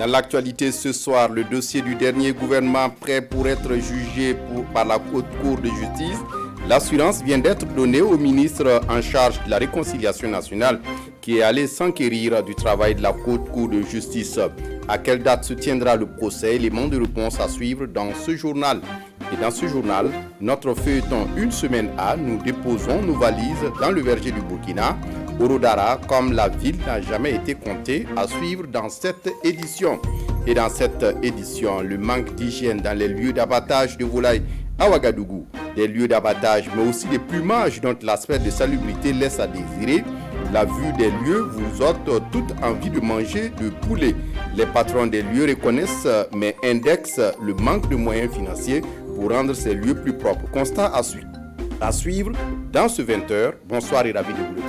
Dans l'actualité ce soir, le dossier du dernier gouvernement prêt pour être jugé par la Haute Cour de justice. L'assurance vient d'être donnée au ministre en charge de la réconciliation nationale qui est allé s'enquérir du travail de la Haute Cour de justice. À quelle date se tiendra le procès? Éléments de réponse à suivre dans ce journal. Et dans ce journal, notre feuilleton Une semaine A, nous déposons nos valises dans le verger du Burkina. Orodara, comme la ville n'a jamais été comptée, à suivre dans cette édition. Et dans cette édition, le manque d'hygiène dans les lieux d'abattage de volailles à Ouagadougou. Des lieux d'abattage, mais aussi des plumages dont l'aspect de salubrité laisse à désirer. La vue des lieux vous ôte toute envie de manger de poulet. Les patrons des lieux reconnaissent mais indexent le manque de moyens financiers pour rendre ces lieux plus propres. Constat à suivre dans ce 20h. Bonsoir et ravi de vous retrouver.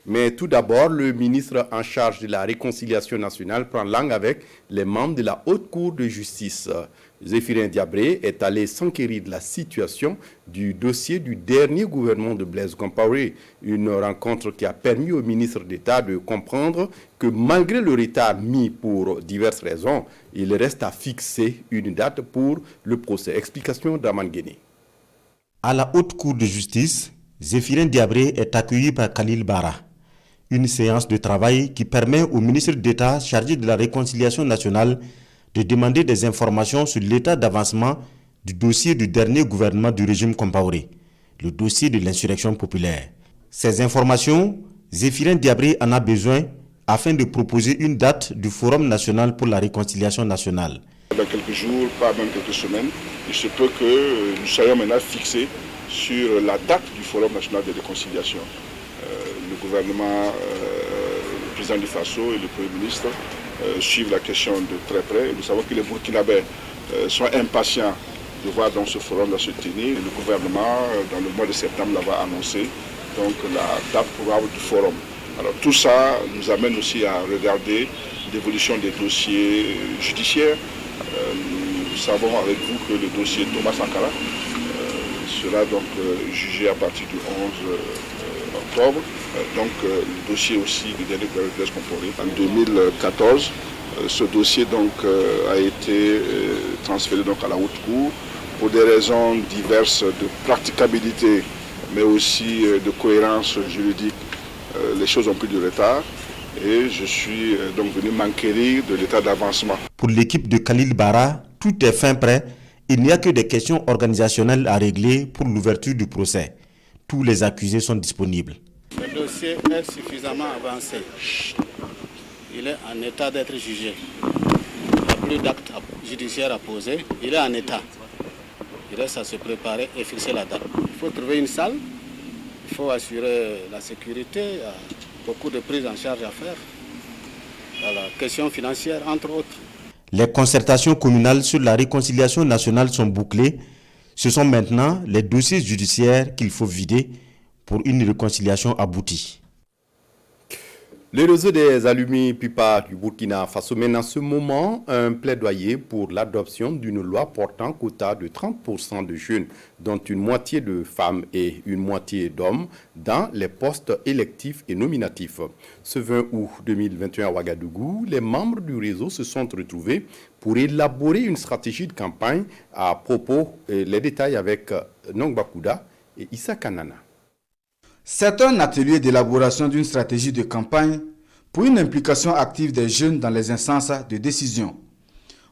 Mais tout d'abord, le ministre en charge de la réconciliation nationale prend langue avec les membres de la Haute Cour de justice. Zéphirin Diabré est allé s'enquérir de la situation du dossier du dernier gouvernement de Blaise Compaoré. Une rencontre qui a permis au ministre d'État de comprendre que malgré le retard mis pour diverses raisons, il reste à fixer une date pour le procès. Explication d'Aman Guéné. À la Haute Cour de justice, Zéphirin Diabré est accueilli par Khalil Bara. Une séance de travail qui permet au ministre d'État chargé de la réconciliation nationale de demander des informations sur l'état d'avancement du dossier du dernier gouvernement du régime Compaoré, le dossier de l'insurrection populaire. Ces informations, Zéphirin Diabré en a besoin afin de proposer une date du Forum national pour la réconciliation nationale. Dans quelques jours, pas même quelques semaines, il se peut que nous soyons maintenant fixés sur la date du Forum national de réconciliation. Le gouvernement, le président du Faso et le Premier ministre suivent la question de très près. Nous savons que les Burkinabés sont impatients de voir dans ce forum se tenir. Le gouvernement, dans le mois de septembre, l'avait annoncé, donc la date probable du forum. Alors tout ça nous amène aussi à regarder l'évolution des dossiers judiciaires. Nous savons avec vous que le dossier Thomas Sankara sera donc jugé à partir du 11 octobre. Donc le dossier aussi du dernier gouvernement de Blaise Compaoré en 2014. Ce dossier donc a été transféré donc à la Haute Cour pour des raisons diverses de praticabilité, mais aussi de cohérence juridique. Les choses ont pris du retard et je suis donc venu m'enquérir de l'état d'avancement. Pour l'équipe de Khalil Bara, tout est fin prêt. Il n'y a que des questions organisationnelles à régler pour l'ouverture du procès. Tous les accusés sont disponibles. Le dossier est suffisamment avancé. Il est en état d'être jugé. Il n'y a plus d'acte judiciaire à poser. Il est en état. Il reste à se préparer et fixer la date. Il faut trouver une salle. Il faut assurer la sécurité. Il y a beaucoup de prises en charge à faire. Il y a la question financière, entre autres. Les concertations communales sur la réconciliation nationale sont bouclées. Ce sont maintenant les dossiers judiciaires qu'il faut vider pour une réconciliation aboutie. Le réseau des Alumi Pipa du Burkina Faso mène en ce moment un plaidoyer pour l'adoption d'une loi portant quota de 30% de jeunes, dont une moitié de femmes et une moitié d'hommes, dans les postes électifs et nominatifs. Ce 20 août 2021 à Ouagadougou, les membres du réseau se sont retrouvés pour élaborer une stratégie de campagne à propos. Les détails avec Nongba Kouda et Issa Kanana. C'est un atelier d'élaboration d'une stratégie de campagne pour une implication active des jeunes dans les instances de décision.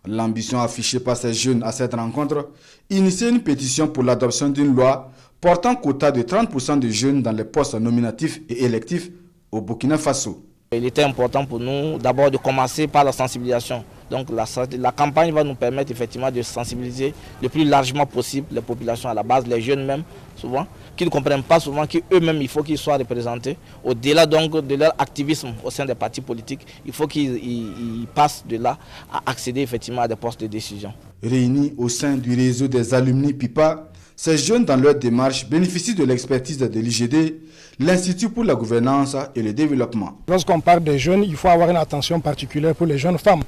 L'ambition affichée par ces jeunes à cette rencontre, initier une pétition pour l'adoption d'une loi portant quota de 30% de jeunes dans les postes nominatifs et électifs au Burkina Faso. Il était important pour nous d'abord de commencer par la sensibilisation. Donc la campagne va nous permettre effectivement de sensibiliser le plus largement possible les populations à la base, les jeunes même souvent, qui ne comprennent pas souvent qu'eux-mêmes il faut qu'ils soient représentés. Au-delà donc de leur activisme au sein des partis politiques, il faut qu'ils passent de là à accéder effectivement à des postes de décision. Réunis au sein du réseau des alumni PIPA, Ces jeunes, dans leur démarche, bénéficient de l'expertise de l'IGD, l'Institut pour la gouvernance et le développement. Lorsqu'on parle des jeunes, il faut avoir une attention particulière pour les jeunes femmes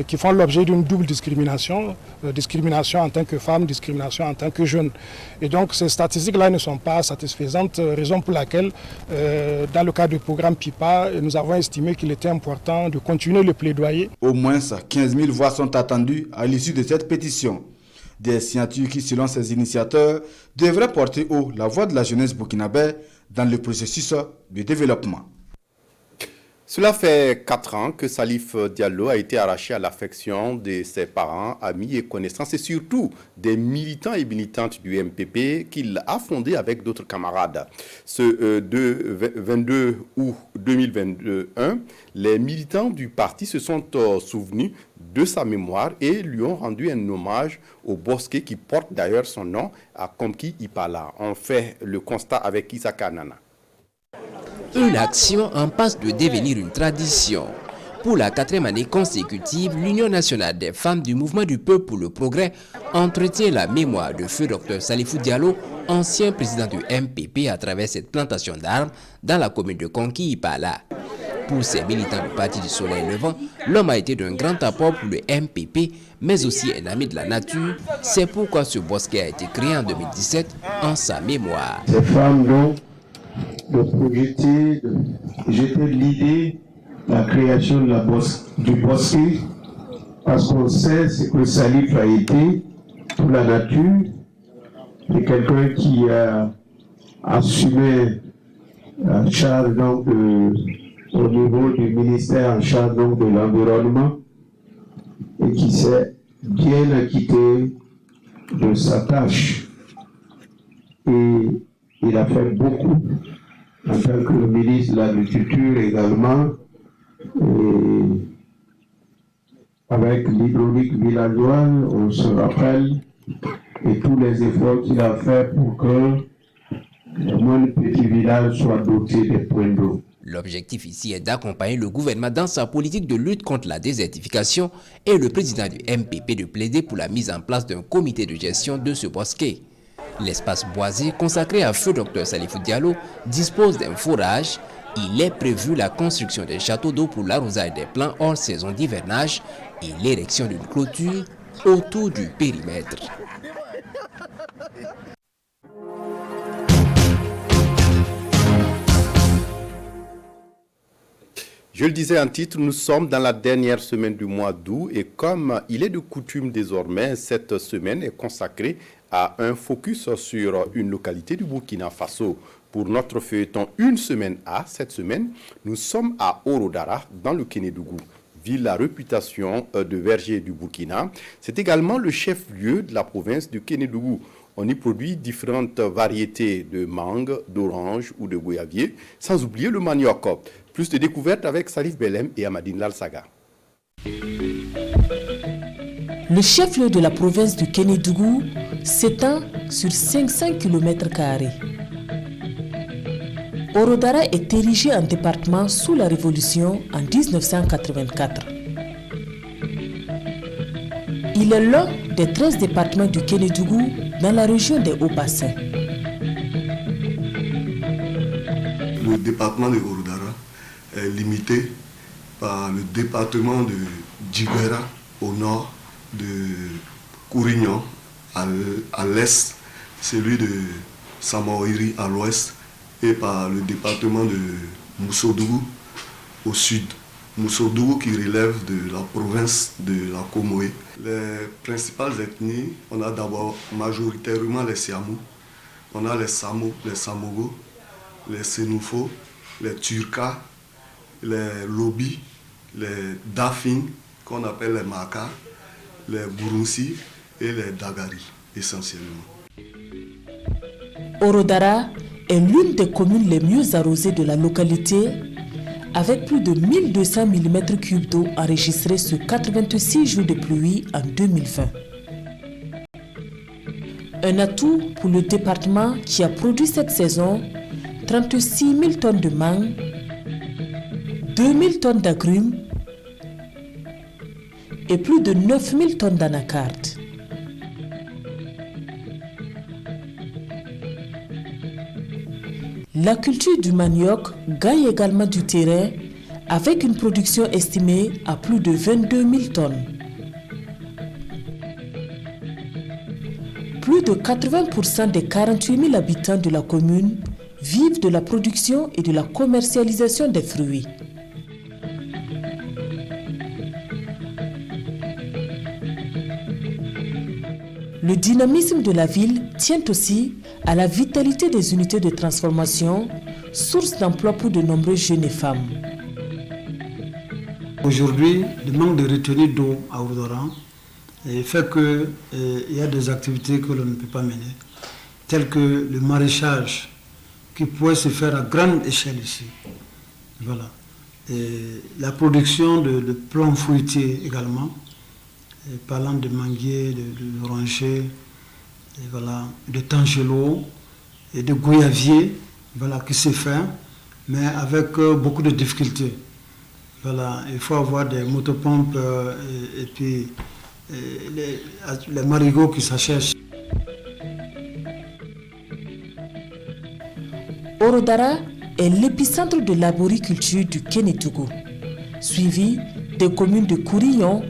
qui font l'objet d'une double discrimination, discrimination en tant que femme, discrimination en tant que jeune. Et donc ces statistiques-là ne sont pas satisfaisantes, raison pour laquelle, dans le cadre du programme PIPA, nous avons estimé qu'il était important de continuer le plaidoyer. Au moins 15 000 voix sont attendues à l'issue de cette pétition. Des signatures qui, selon ses initiateurs, devraient porter haut la voix de la jeunesse burkinabé dans le processus de développement. Cela fait 4 ans que Salif Diallo a été arraché à l'affection de ses parents, amis et connaissances et surtout des militants et militantes du MPP qu'il a fondé avec d'autres camarades. Ce 22 août 2021, les militants du parti se sont souvenus de sa mémoire et lui ont rendu un hommage au bosquet qui porte d'ailleurs son nom à Komki Ipala. On fait le constat avec Issa Kanana. Une action en passe de devenir une tradition. Pour la 4e année consécutive, l'Union nationale des femmes du Mouvement du Peuple pour le Progrès entretient la mémoire de feu Dr Salifou Diallo, ancien président du MPP, à travers cette plantation d'armes dans la commune de Komki Ipala. Pour ces militants du Parti du Soleil Levant, l'homme a été d'un grand apport pour le MPP, mais aussi un ami de la nature. C'est pourquoi ce bosquet a été créé en 2017 en sa mémoire. Ces femmes donc de projeter, jeter l'idée de la création de du bosquet, parce qu'on sait ce que Salif a été pour la nature. C'est quelqu'un qui a assumé la charge donc au niveau du ministère en charge donc de l'environnement et qui s'est bien acquitté de sa tâche. Et il a fait beaucoup en tant que ministre de l'Agriculture également, et avec l'hydraulique villageoise, on se rappelle, et tous les efforts qu'il a fait pour que le monde petit village soit doté des points d'eau. L'objectif ici est d'accompagner le gouvernement dans sa politique de lutte contre la désertification et le président du MPP de plaider pour la mise en place d'un comité de gestion de ce bosquet. L'espace boisé consacré à feu Dr Salifou Diallo dispose d'un forage. Il est prévu la construction d'un château d'eau pour l'arrosage des plants hors saison d'hivernage et l'érection d'une clôture autour du périmètre. Je le disais en titre, nous sommes dans la dernière semaine du mois d'août et comme il est de coutume désormais, cette semaine est consacrée à un focus sur une localité du Burkina Faso. Pour notre feuilleton Une semaine à, cette semaine, nous sommes à Orodara, dans le Kénédougou, ville à réputation de verger du Burkina. C'est également le chef-lieu de la province du Kénédougou. On y produit différentes variétés de mangue, d'orange ou de goyavier, sans oublier le manioc. Plus de découvertes avec Salif Belem et Amadine Lalsaga. Le chef-lieu de la province du Kénédougou s'étend sur 500 km². Orodara est érigé en département sous la Révolution en 1984. Il est l'un des 13 départements du Kénédougou dans la région des Hauts-Bassins. Le département de Orodara est limité par le département de Djiguera au nord, de Kourignan à l'est, celui de Samoiri à l'ouest et par le département de Moussodougou au sud. Moussodougou qui relève de la province de la Comoé. Les principales ethnies, on a d'abord majoritairement les Siamous, on a les Samo, les Samogo, les Sénoufo, les Turkas, les Lobi, les Dafing, qu'on appelle les Maka, les Burunsi et les Dagari, essentiellement. Orodara est l'une des communes les mieux arrosées de la localité, avec plus de 1200 mm3 d'eau enregistrés sur 86 jours de pluie en 2020. Un atout pour le département qui a produit cette saison 36 000 tonnes de mangue, 2 000 tonnes d'agrumes et plus de 9 000 tonnes d'anacardes. La culture du manioc gagne également du terrain avec une production estimée à plus de 22 000 tonnes. Plus de 80% des 48 000 habitants de la commune vivent de la production et de la commercialisation des fruits. Le dynamisme de la ville tient aussi à la vitalité des unités de transformation, source d'emploi pour de nombreux jeunes et femmes. Aujourd'hui, le manque de retenue d'eau à Ouroudara fait qu'il y a des activités que l'on ne peut pas mener, telles que le maraîchage, qui pourrait se faire à grande échelle ici. Voilà. Et la production de plants fruitiers également, et parlant de manguiers, d'orangers, voilà, de tangelots et de goyaviers, voilà, qui se fait, mais avec beaucoup de difficultés. Voilà, il faut avoir des motopompes et puis les marigots qui s'achètent. Ouroudara est l'épicentre de l'arboriculture du Kénédougou, suivi des communes de Kourillon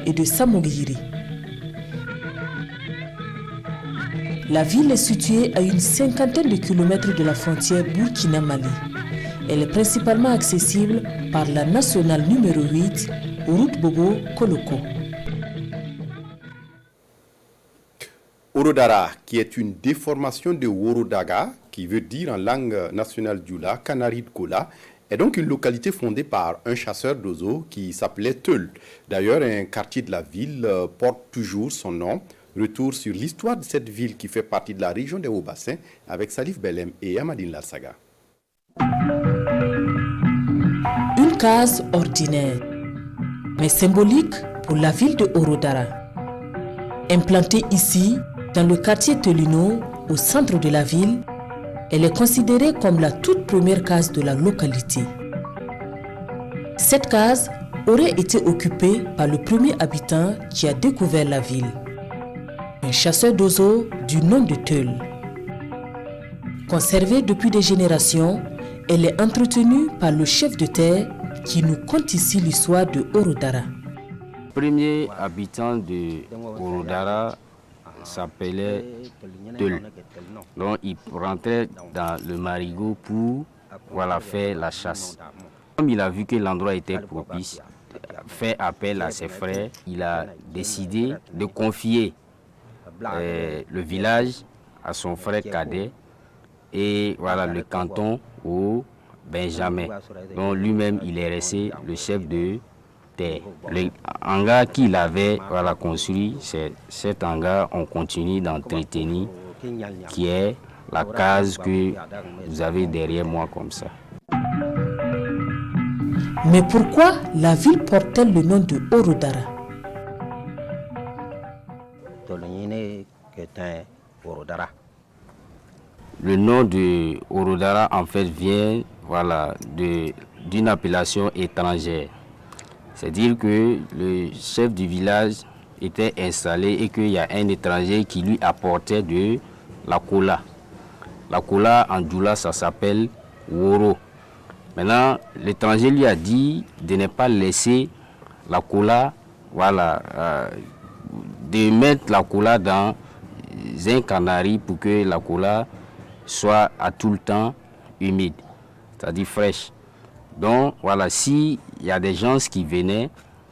et de Samogiri. La ville est située à une cinquantaine de kilomètres de la frontière Burkina-Mali. Elle est principalement accessible par la nationale numéro 8, route Bobo-Koloko. Ouroudara, qui est une déformation de Ouroudaga, qui veut dire en langue nationale dioula, Canari de Kola, est donc une localité fondée par un chasseur d'oiseaux qui s'appelait Teul. D'ailleurs, un quartier de la ville porte toujours son nom. Retour sur l'histoire de cette ville qui fait partie de la région des Hauts-Bassins avec Salif Belem et Amadine Larsaga. Une case ordinaire, mais symbolique pour la ville de Ouroudara. Implantée ici, dans le quartier Teulino, au centre de la ville, elle est considérée comme la toute première case de la localité. Cette case aurait été occupée par le premier habitant qui a découvert la ville, un chasseur d'oiseaux du nom de Teul. Conservée depuis des générations, elle est entretenue par le chef de terre qui nous conte ici l'histoire de Ouroudara. Le premier habitant de Ouroudara s'appelait Teul. Donc il rentrait dans le marigot pour faire la chasse. Comme il a vu que l'endroit était propice, fait appel à ses frères, il a décidé de confier le village à son frère cadet et le canton au Benjamin. Donc lui-même il est resté le chef de terre. Le hangar qu'il avait construit, c'est cet hangar on continue d'entretenir, qui est la case que vous avez derrière moi comme ça. Mais pourquoi la ville porte-t-elle le nom de Ouroudara? Le nom de Ouroudara en fait vient d'une appellation étrangère. C'est-à-dire que le chef du village était installé et qu'il y a un étranger qui lui apportait de la cola. La cola en djoula ça s'appelle Woro. Maintenant l'étranger lui a dit de ne pas laisser la cola, de mettre la cola dans un canari pour que la cola soit à tout le temps humide, c'est-à-dire fraîche. Donc s'il y a des gens qui venaient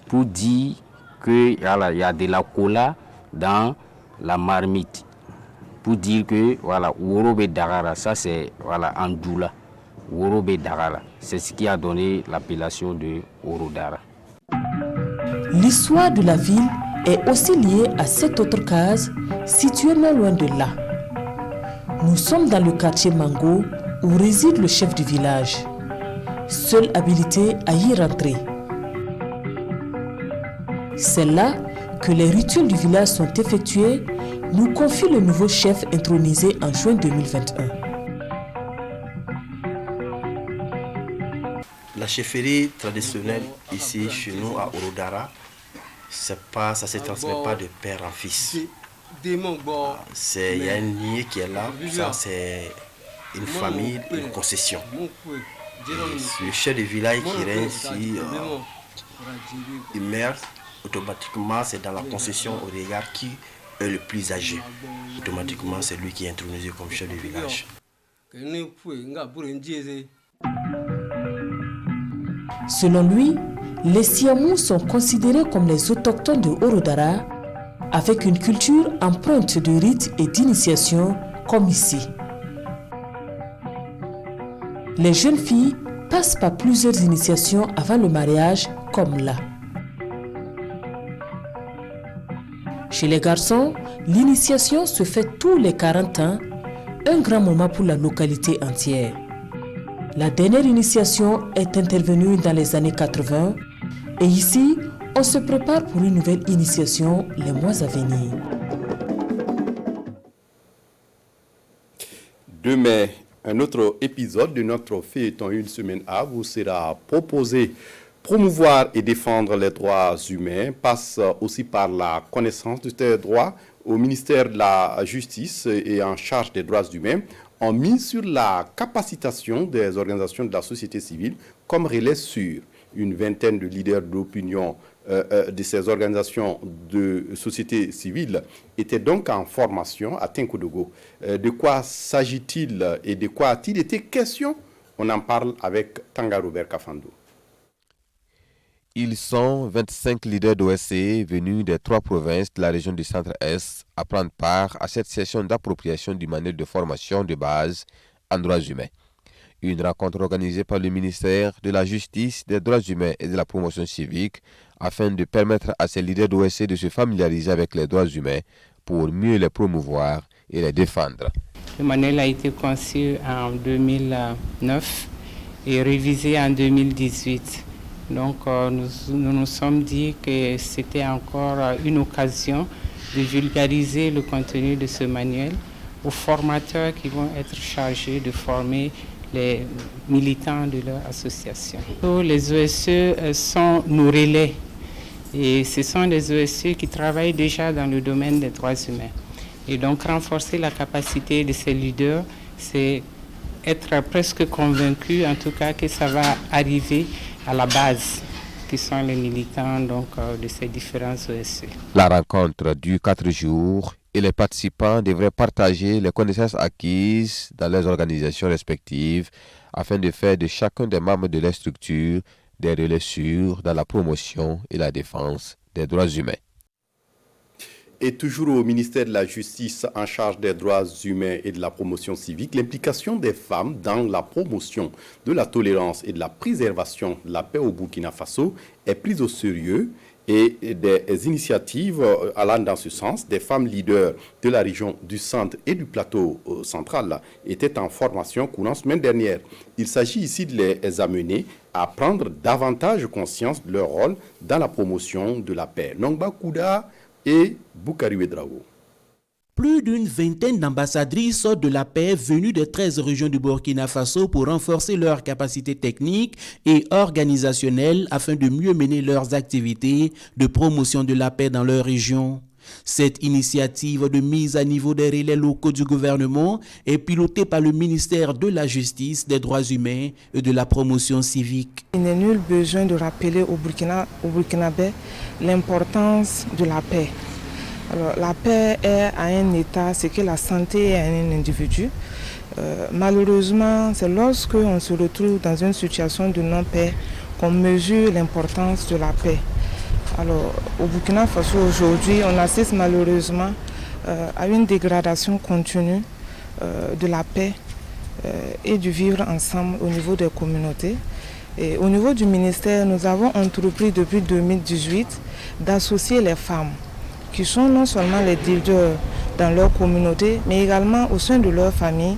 pour dire qu'il y a de la cola dans la marmite, pour dire que Worobe Dagara, ça c'est en djoula, Worobe Dagara, c'est ce qui a donné l'appellation de Ouroudara. L'histoire de la ville est aussi liée à cette autre case située non loin de là. Nous sommes dans le quartier Mango où réside le chef du village, seul habilité à y rentrer. C'est là que les rituels du village sont effectués, nous confie le nouveau chef intronisé en juin 2021. La chefferie traditionnelle ici chez nous à Ouroudara, ça ne se transmet pas de père en fils. Il y a une lignée qui est là, ça c'est une famille, une concession. Et le chef de village qui reste ici, il meurt, automatiquement c'est dans la concession au regard qui est le plus âgé. Automatiquement c'est lui qui est intronisé comme chef de village. Selon lui, les Siamous sont considérés comme les autochtones de Orodara, avec une culture empreinte de rites et d'initiation comme ici. Les jeunes filles passent par plusieurs initiations avant le mariage, comme là. Chez les garçons, l'initiation se fait tous les 40 ans, un grand moment pour la localité entière. La dernière initiation est intervenue dans les années 80 et ici, on se prépare pour une nouvelle initiation les mois à venir. Demain, un autre épisode de notre feuilleton Une semaine A vous sera proposé. Promouvoir et défendre les droits humains passe aussi par la connaissance de ces droits. Au ministère de la Justice et en charge des droits humains ont mis sur la capacitation des organisations de la société civile comme relais sûr. Une vingtaine de leaders d'opinion de ces organisations de société civile étaient donc en formation à Tinkodogo. De quoi s'agit-il et de quoi a-t-il été question? On en parle avec Tanga Robert Kafando. Ils sont 25 leaders d'OSC venus des 3 provinces de la région du Centre-Est à prendre part à cette session d'appropriation du manuel de formation de base en droits humains. Une rencontre organisée par le ministère de la Justice, des droits humains et de la promotion civique afin de permettre à ces leaders d'OSC de se familiariser avec les droits humains pour mieux les promouvoir et les défendre. Le manuel a été conçu en 2009 et révisé en 2018. Donc nous sommes dit que c'était encore une occasion de vulgariser le contenu de ce manuel aux formateurs qui vont être chargés de former les militants de leur association. Les OSE sont nos relais et ce sont des OSE qui travaillent déjà dans le domaine des droits humains. Et donc renforcer la capacité de ces leaders, c'est être presque convaincu en tout cas que ça va arriver à la base, qui sont les militants donc, de ces différents OSC. La rencontre dure 4 jours et les participants devraient partager les connaissances acquises dans leurs organisations respectives afin de faire de chacun des membres de leur structure des relais sûrs dans la promotion et la défense des droits humains. Et toujours au ministère de la Justice en charge des droits humains et de la promotion civique, l'implication des femmes dans la promotion de la tolérance et de la préservation de la paix au Burkina Faso est prise au sérieux et des initiatives allant dans ce sens. Des femmes leaders de la région du centre et du plateau central étaient en formation courant semaine dernière. Il s'agit ici de les amener à prendre davantage conscience de leur rôle dans la promotion de la paix. Nongba Kouda et Boukari Ouedraogo. Plus d'une vingtaine d'ambassadrices de la paix venues des 13 régions du Burkina Faso pour renforcer leurs capacités techniques et organisationnelles afin de mieux mener leurs activités de promotion de la paix dans leur région. Cette initiative de mise à niveau des relais locaux du gouvernement est pilotée par le ministère de la Justice, des droits humains et de la promotion civique. Il n'est nul besoin de rappeler au Burkinabé l'importance de la paix. Alors, la paix est à un état, c'est que la santé est à un individu. Malheureusement, c'est lorsque on se retrouve dans une situation de non-paix qu'on mesure l'importance de la paix. Alors, au Burkina Faso aujourd'hui, on assiste malheureusement à une dégradation continue de la paix et du vivre ensemble au niveau des communautés. Et au niveau du ministère, nous avons entrepris depuis 2018 d'associer les femmes qui sont non seulement les leaders dans leur communauté, mais également au sein de leur famille,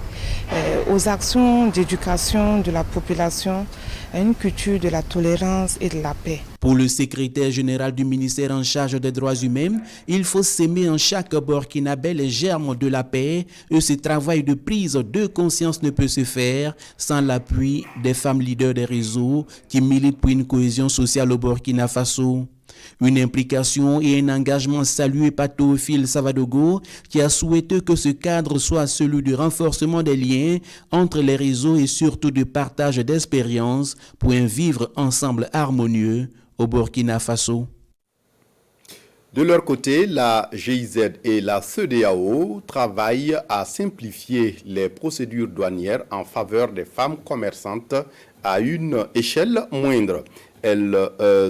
aux actions d'éducation de la population, à une culture de la tolérance et de la paix. Pour le secrétaire général du ministère en charge des droits humains, il faut s'aimer en chaque Burkinabé les germes de la paix et ce travail de prise de conscience ne peut se faire sans l'appui des femmes leaders des réseaux qui militent pour une cohésion sociale au Burkina Faso. Une implication et un engagement salué par Théophile Savadogo qui a souhaité que ce cadre soit celui du renforcement des liens entre les réseaux et surtout du partage d'expériences pour un vivre ensemble harmonieux au Burkina Faso. De leur côté, la GIZ et la CEDEAO travaillent à simplifier les procédures douanières en faveur des femmes commerçantes à une échelle moindre. Elles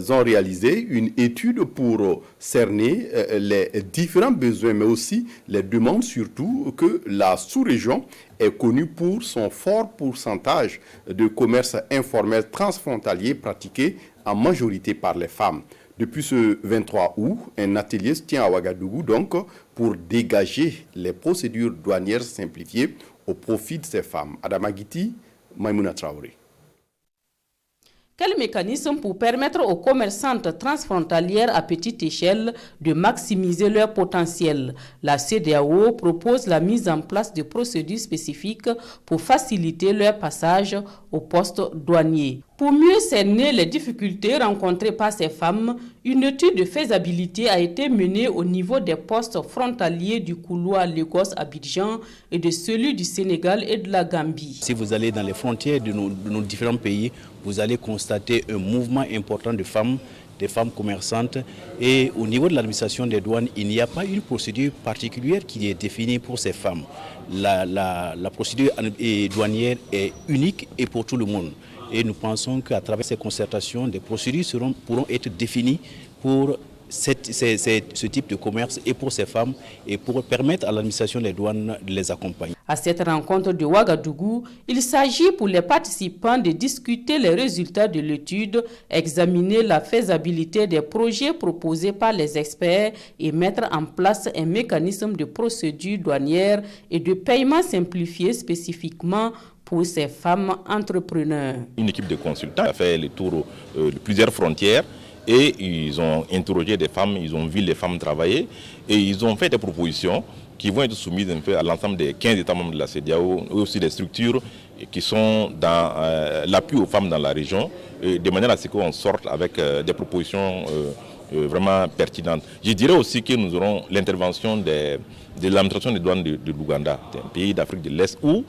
ont réalisé une étude pour cerner les différents besoins, mais aussi les demandes, surtout que la sous-région est connue pour son fort pourcentage de commerce informel transfrontalier pratiqué en majorité par les femmes. Depuis ce 23 août, un atelier se tient à Ouagadougou donc pour dégager les procédures douanières simplifiées au profit de ces femmes. Adama Guiti, Maïmouna Traoré. Quel mécanisme pour permettre aux commerçantes transfrontalières à petite échelle de maximiser leur potentiel? La CEDEAO propose la mise en place de procédures spécifiques pour faciliter leur passage au poste douanier. Pour mieux cerner les difficultés rencontrées par ces femmes, une étude de faisabilité a été menée au niveau des postes frontaliers du couloir Lagos-Abidjan et de celui du Sénégal et de la Gambie. Si vous allez dans les frontières de nos différents pays, vous allez constater un mouvement important de femmes, des femmes commerçantes. Et au niveau de l'administration des douanes, il n'y a pas une procédure particulière qui est définie pour ces femmes. La procédure douanière est unique et pour tout le monde. Et nous pensons qu'à travers ces concertations, des procédures pourront être définies pour ce type de commerce et pour ces femmes et pour permettre à l'administration des douanes de les accompagner. À cette rencontre de Ouagadougou, il s'agit pour les participants de discuter les résultats de l'étude, examiner la faisabilité des projets proposés par les experts et mettre en place un mécanisme de procédure douanière et de paiement simplifié spécifiquement pour ces femmes entrepreneurs. Une équipe de consultants a fait le tour de plusieurs frontières et ils ont interrogé des femmes, ils ont vu les femmes travailler et ils ont fait des propositions qui vont être soumises un peu à l'ensemble des 15 États membres de la CEDEAO, et aussi des structures qui sont dans l'appui aux femmes dans la région, de manière à ce qu'on sorte avec des propositions vraiment pertinentes. Je dirais aussi que nous aurons l'intervention de l'administration des douanes de l'Ouganda, un pays d'Afrique de l'Est où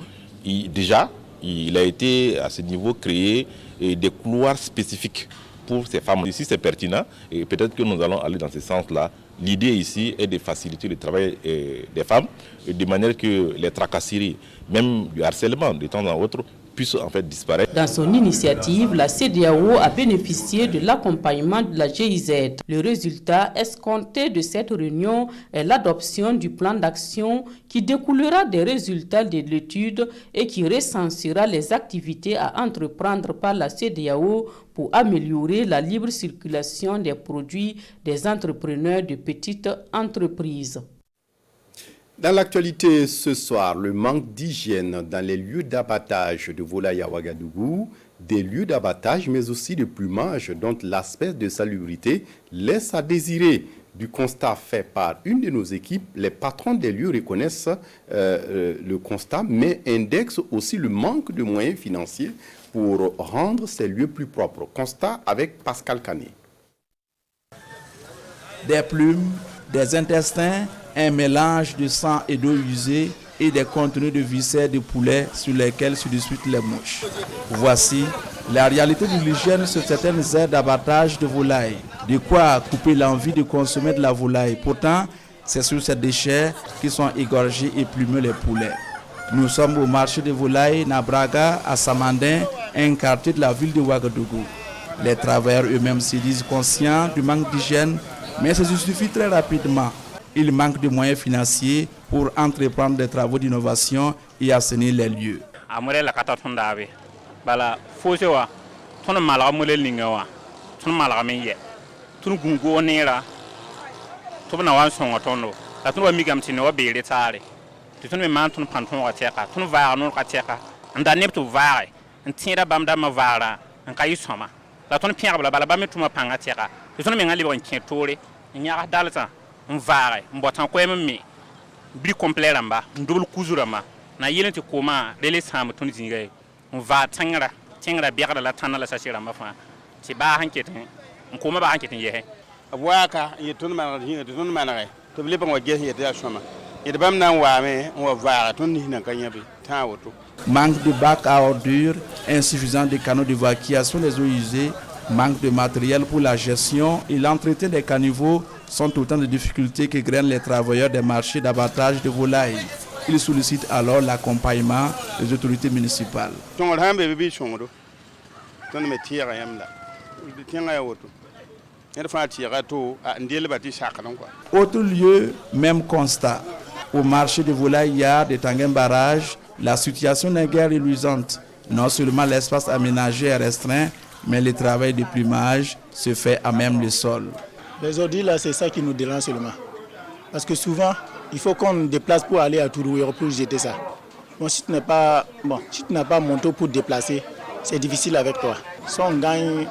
il a été à ce niveau créé des couloirs spécifiques pour ces femmes. Ici, c'est pertinent et peut-être que nous allons aller dans ce sens-là. L'idée ici est de faciliter le travail des femmes de manière que les tracasseries, même du harcèlement de temps en autre, puissent en fait disparaître. Dans son initiative, la CEDEAO a bénéficié de l'accompagnement de la GIZ. Le résultat escompté de cette réunion est l'adoption du plan d'action qui découlera des résultats de l'étude et qui recensera les activités à entreprendre par la CEDEAO pour améliorer la libre circulation des produits des entrepreneurs de petites entreprises. Dans l'actualité ce soir, le manque d'hygiène dans les lieux d'abattage de volailles à Ouagadougou, des lieux d'abattage mais aussi de plumage dont l'aspect de salubrité laisse à désirer. Du constat fait par une de nos équipes, les patrons des lieux reconnaissent le constat mais indexent aussi le manque de moyens financiers pour rendre ces lieux plus propres. Constat avec Pascal Canet. Des plumes, des intestins, un mélange de sang et d'eau usée et des contenus de viscères de poulet sur lesquels se disputent les mouches. Voici la réalité de l'hygiène sur certaines aires d'abattage de volailles. De quoi couper l'envie de consommer de la volaille. Pourtant, c'est sur ces déchets qui sont égorgés et plumeux les poulets. Nous sommes au marché de volailles Nabraga à Samandin, un quartier de la ville de Ouagadougou. Les travailleurs eux-mêmes se disent conscients du manque d'hygiène, mais ça se justifie très rapidement. Il manque de moyens financiers pour entreprendre des travaux d'innovation et assainir les lieux. Vaare mbotan ko me bri complet ramba ndubul kuzurama na yelenti koma rele sam tun zinga va tangra biara la tanala sa shira mafa ti ba hanketen koma ba hanketin ye Manque de bacs à ordures, insuffisance de canaux d'évacuation des eaux usées, manque de matériel pour la gestion et l'entretien des caniveaux sont autant de difficultés que craignent les travailleurs des marchés d'abattage de volailles. Ils sollicitent alors l'accompagnement des autorités municipales. Autre lieu, même constat. Au marché de volailles hier de Tanguin Barrage, la situation n'est guère reluisante. Non seulement l'espace aménagé est restreint, mais le travail de plumage se fait à même le sol. Les ordures là, c'est ça qui nous dérange seulement. Parce que souvent, il faut qu'on déplace pour aller à Tourouilleur pour jeter ça. Bon, si tu n'as pas moto pour déplacer, c'est difficile avec toi. Si on gagne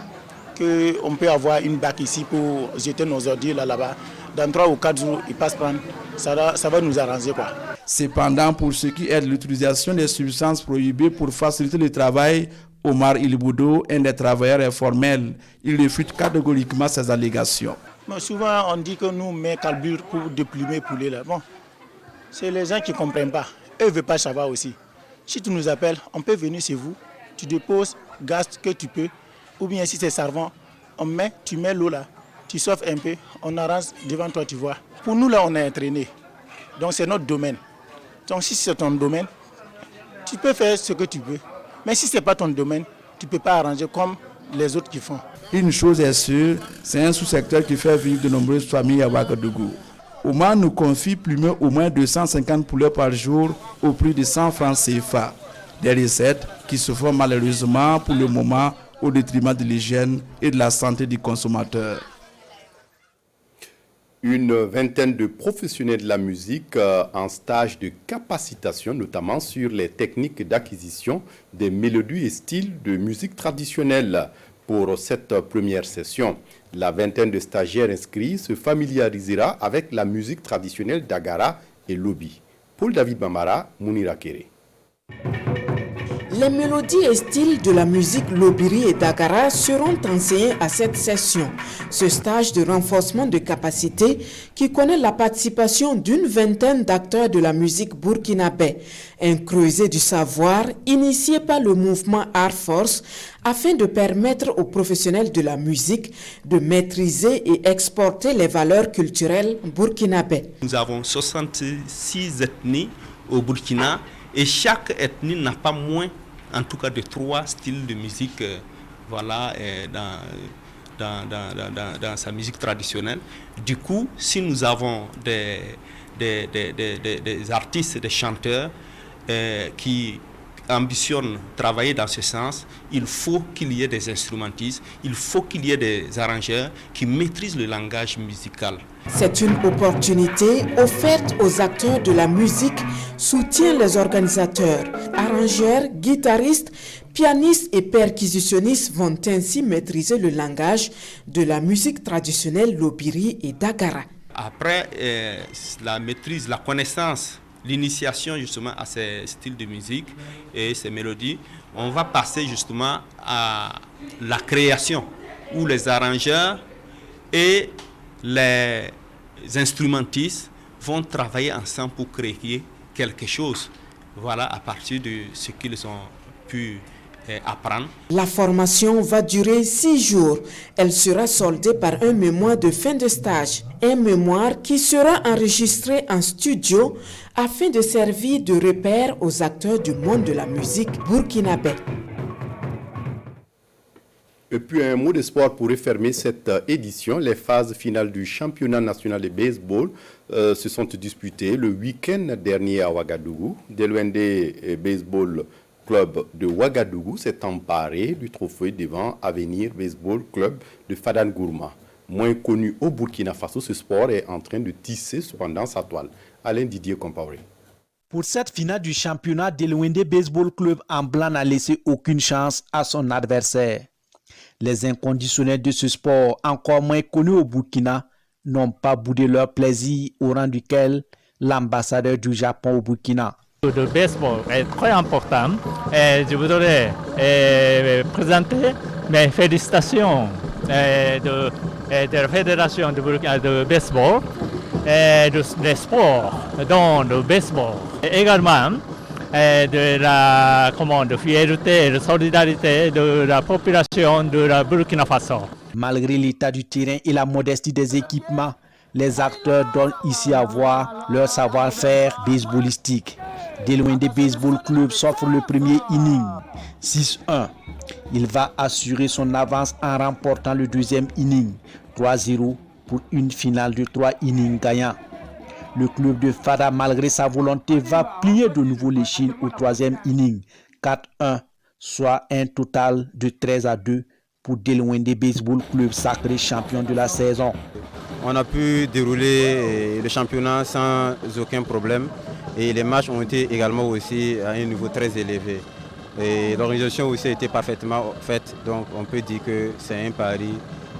qu'on peut avoir une bac ici pour jeter nos ordures là-bas, dans 3 ou 4 jours, ils passent prendre, ça va nous arranger quoi. Cependant, pour ce qui est de l'utilisation des substances prohibées pour faciliter le travail, Omar Ilboudo, un des travailleurs informels, il réfute catégoriquement ces allégations. Bon, souvent, on dit que nous mettons carbure pour déplumer poulet là. Bon, c'est les gens qui ne comprennent pas. Eux ne veulent pas savoir aussi. Si tu nous appelles, on peut venir chez vous, tu déposes gaz que tu peux, ou bien si c'est savon, tu mets l'eau là, tu sauves un peu, on arrange devant toi, tu vois. Pour nous là, on est entraînés. Donc c'est notre domaine. Donc si c'est ton domaine, tu peux faire ce que tu veux. Mais si ce n'est pas ton domaine, tu ne peux pas arranger comme les autres qui font. Une chose est sûre, c'est un sous-secteur qui fait vivre de nombreuses familles à Ouagadougou. Omar nous confie plumer au moins 250 poulets par jour au prix de 100 francs CFA. Des recettes qui se font malheureusement pour le moment au détriment de l'hygiène et de la santé du consommateur. Une vingtaine de professionnels de la musique en stage de capacitation, notamment sur les techniques d'acquisition des mélodies et styles de musique traditionnelle. Pour cette première session, la vingtaine de stagiaires inscrits se familiarisera avec la musique traditionnelle d'Agara et Lobi. Paul David Bambara, Mounira Kéré. Les mélodies et styles de la musique Lobiri et d'Agara seront enseignés à cette session. Ce stage de renforcement de capacité qui connaît la participation d'une vingtaine d'acteurs de la musique burkinabé. Un creuset du savoir initié par le mouvement Art Force afin de permettre aux professionnels de la musique de maîtriser et exporter les valeurs culturelles burkinabé. Nous avons 66 ethnies au Burkina et chaque ethnie n'a pas moins en tout cas de 3 styles de musique dans sa musique traditionnelle. Du coup, si nous avons des artistes, des chanteurs qui ambitionnent travailler dans ce sens, il faut qu'il y ait des instrumentistes, il faut qu'il y ait des arrangeurs qui maîtrisent le langage musical. C'est une opportunité offerte aux acteurs de la musique, soutient les organisateurs. Arrangeurs, guitaristes, pianistes et percussionnistes vont ainsi maîtriser le langage de la musique traditionnelle Lobiri et d'Agara. Après la maîtrise, la connaissance, l'initiation justement à ces styles de musique et ces mélodies, on va passer justement à la création où les arrangeurs et les instrumentistes vont travailler ensemble pour créer quelque chose, à partir de ce qu'ils ont pu apprendre. La formation va durer 6 jours. Elle sera soldée par un mémoire de fin de stage. Un mémoire qui sera enregistré en studio afin de servir de repère aux acteurs du monde de la musique burkinabé. Et puis un mot de sport pour refermer cette édition. Les phases finales du championnat national de baseball se sont disputées le week-end dernier à Ouagadougou. Delwende Baseball Club de Ouagadougou s'est emparé du trophée devant Avenir Baseball Club de Fadangourma. Moins connu au Burkina Faso, ce sport est en train de tisser cependant sa toile. Alain Didier Compaoré. Pour cette finale du championnat, Delwende Baseball Club en blanc n'a laissé aucune chance à son adversaire. Les inconditionnels de ce sport, encore moins connus au Burkina, n'ont pas boudé leur plaisir, au rang duquel l'ambassadeur du Japon au Burkina. Le baseball est très important et je voudrais présenter mes félicitations de la Fédération de baseball et des sports, dont le baseball. Et également de la fierté et de solidarité de la population de la Burkina Faso. Malgré l'état du terrain et la modestie des équipements, les acteurs donnent ici à voir leur savoir-faire baseballistique. Delwende Baseball Club s'offre le premier inning, 6-1. Il va assurer son avance en remportant le deuxième inning, 3-0, pour une finale de 3 innings gagnants. Le club de Fada, malgré sa volonté, va plier de nouveau l'échine au troisième inning, 4-1, soit un total de 13-2 pour Delwende Baseball Club, sacré champion de la saison. On a pu dérouler le championnat sans aucun problème et les matchs ont été également aussi à un niveau très élevé. Et l'organisation aussi a été parfaitement faite, donc on peut dire que c'est un pari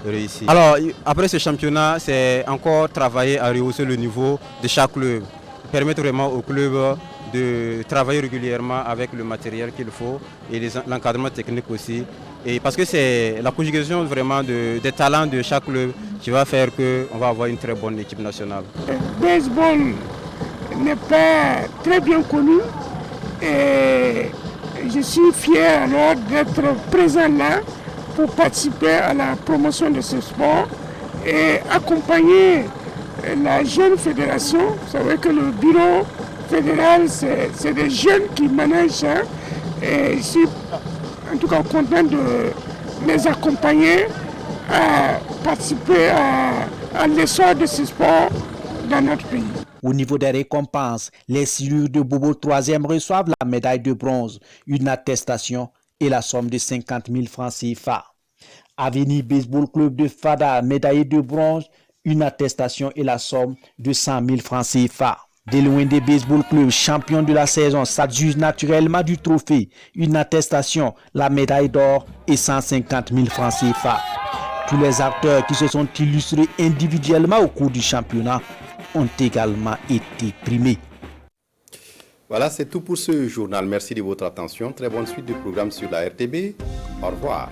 réussi. Alors après ce championnat, c'est encore travailler à rehausser le niveau de chaque club, permettre vraiment au club de travailler régulièrement avec le matériel qu'il faut et l'encadrement technique aussi. Et parce que c'est la conjugaison vraiment des talents de chaque club qui va faire qu'on va avoir une très bonne équipe nationale. Le baseball n'est pas très bien connu et je suis fier alors d'être présent là pour participer à la promotion de ce sport et accompagner la jeune fédération. Vous savez que le bureau fédéral, c'est des jeunes qui managent ça. Et je suis en tout cas content de les accompagner à participer à l'essor de ce sport dans notre pays. Au niveau des récompenses, les silures de Bobo 3e reçoivent la médaille de bronze, une attestation et la somme de 50 000 francs CFA. Avenir Baseball Club de Fada, médaillé de bronze, une attestation et la somme de 100 000 francs CFA. Delwende Baseball Club, champion de la saison, s'adjuge naturellement du trophée, une attestation, la médaille d'or et 150 000 francs CFA. Tous les acteurs qui se sont illustrés individuellement au cours du championnat ont également été primés. Voilà, c'est tout pour ce journal. Merci de votre attention. Très bonne suite de programme sur la RTB. Au revoir.